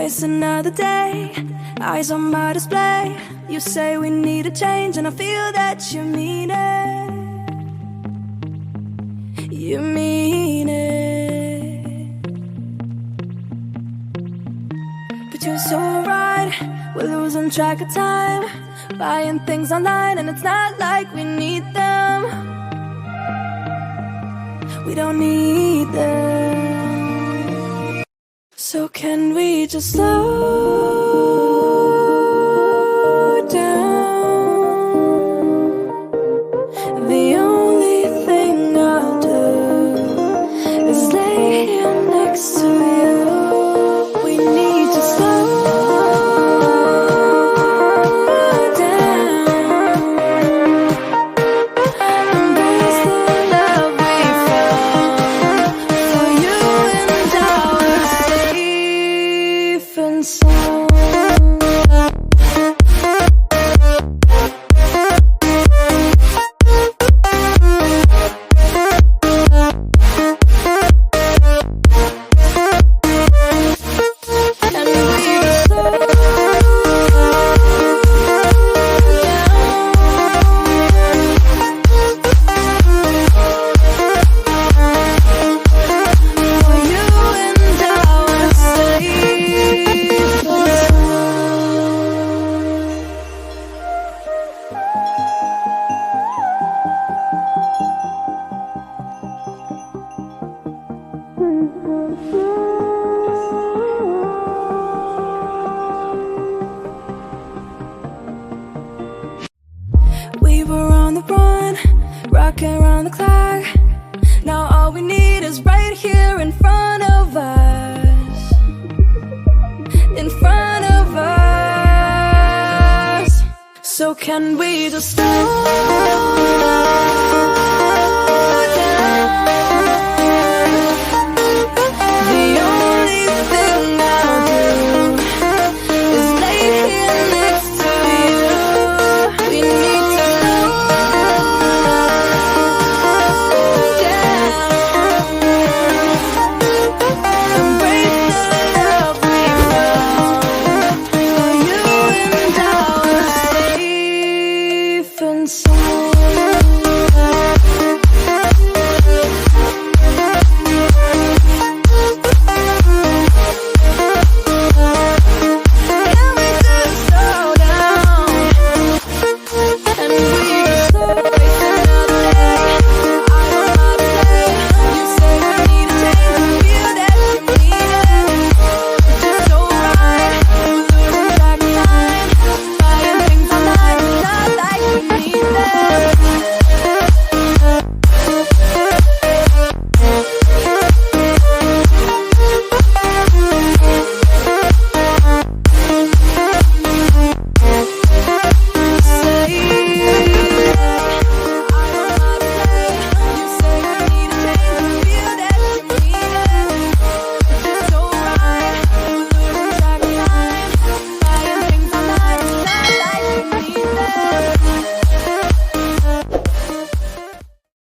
It's another day, eyes on my display. You say we need a change, and I feel that you mean it. You mean it. But you're so right, we're losing track of time, buying things online, and it's not like we need them. We don't need them. So can we just slow down? The only thing I'll do is lay here next to you. We need to slow down. Embrace the love we found. For you and I were safe and sound. We were on the run, rocking around the clock. Now all we need is right here in front of us. In front of us. So can we just slow down?